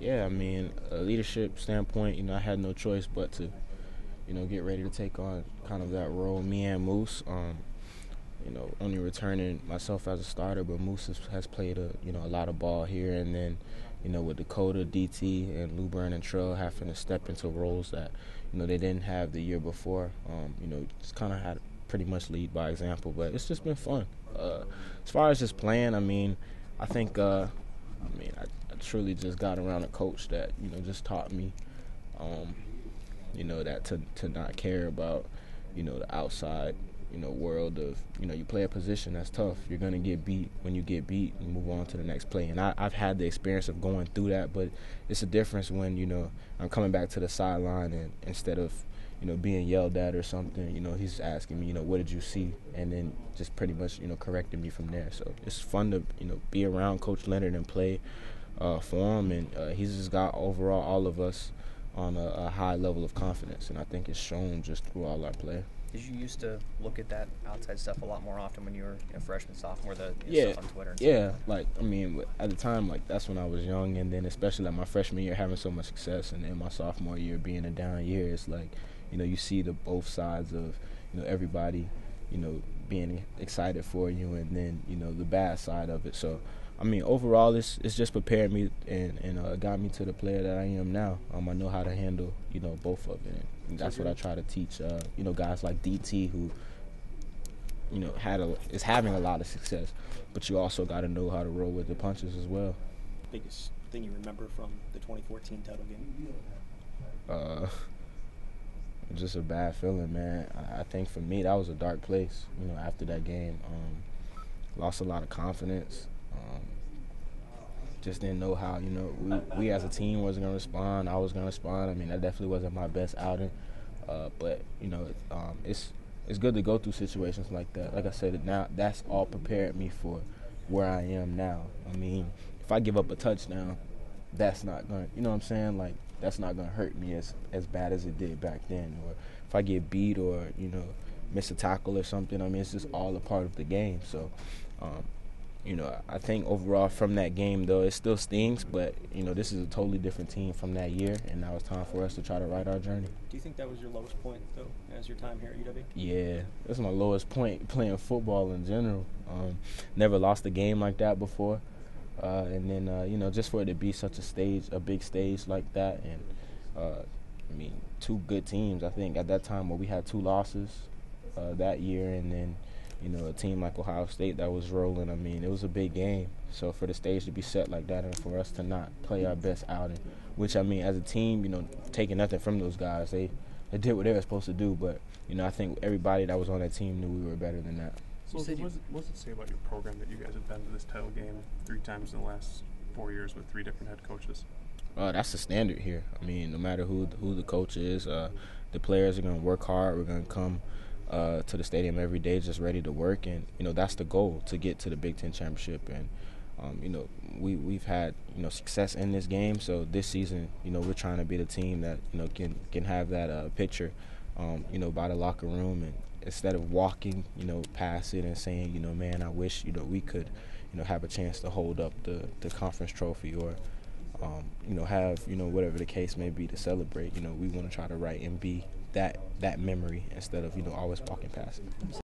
Yeah, I mean, a leadership standpoint, I had no choice but to, get ready to take on kind of that role. Me and Moose, only returning myself as a starter, but Moose has played a lot of ball here, and then, with Dakota, DT, and Luburn and Trill having to step into roles that, they didn't have the year before. Just kind of had pretty much lead by example, but it's just been fun. As far as just playing, I think, I truly just got around a coach that, just taught me, that to not care about, the outside, world of, you play a position that's tough. You're going to get beat. When you get beat, you move on to the next play. And I've had the experience of going through that, but it's a difference when, I'm coming back to the sideline and instead of, being yelled at or something, he's asking me, what did you see? And then just pretty much, correcting me from there. So it's fun to, be around Coach Leonard and play for him. And he's just got overall all of us on a high level of confidence. And I think it's shown just through all our play. Did you used to look at that outside stuff a lot more often when you were a freshman, sophomore, stuff on Twitter? Yeah, at the time, that's when I was young, and then especially my freshman year having so much success, and then my sophomore year being a down year, it's you see the both sides of, everybody, being excited for you, and then, the bad side of it. So, overall, it's just prepared me and got me to the player that I am now. I know how to handle, both of it. And that's what I try to teach, guys like DT who, is having a lot of success. But you also got to know how to roll with the punches as well. Biggest thing you remember from the 2014 title game? Just a bad feeling, man. I think for me that was a dark place, after that game. Lost a lot of confidence. Just didn't know how, we as a team wasn't going to respond. I was going to respond. That definitely wasn't my best outing. But, it's good to go through situations like that. Like I said, now that's all prepared me for where I am now. If I give up a touchdown, that's not going to, that's not going to hurt me as bad as it did back then. Or if I get beat or, miss a tackle or something, it's just all a part of the game. So, I think overall from that game, though, it still stings, but, this is a totally different team from that year, and now it's time for us to try to write our journey. Do you think that was your lowest point, though, as your time here at UW? Yeah, that's my lowest point playing football in general. Never lost a game like that before. And then, just for it to be such a big stage like that, and, two good teams, I think, at that time where we had 2 losses that year, and then, a team like Ohio State that was rolling, it was a big game. So for the stage to be set like that and for us to not play our best outing, which, as a team, taking nothing from those guys, they did what they were supposed to do, but, I think everybody that was on that team knew we were better than that. So what does it say about your program that you guys have been to this title game 3 times in the last 4 years with 3 different head coaches? That's the standard here. No matter who the coach is, the players are going to work hard. We're going to come to the stadium every day just ready to work, and that's the goal, to get to the Big Ten championship. And we've had success in this game, so this season we're trying to be the team that can have that picture by the locker room, and instead of walking past it and saying man, I wish we could have a chance to hold up the conference trophy or have whatever the case may be to celebrate. We want to try to write and be that memory instead of always walking past it.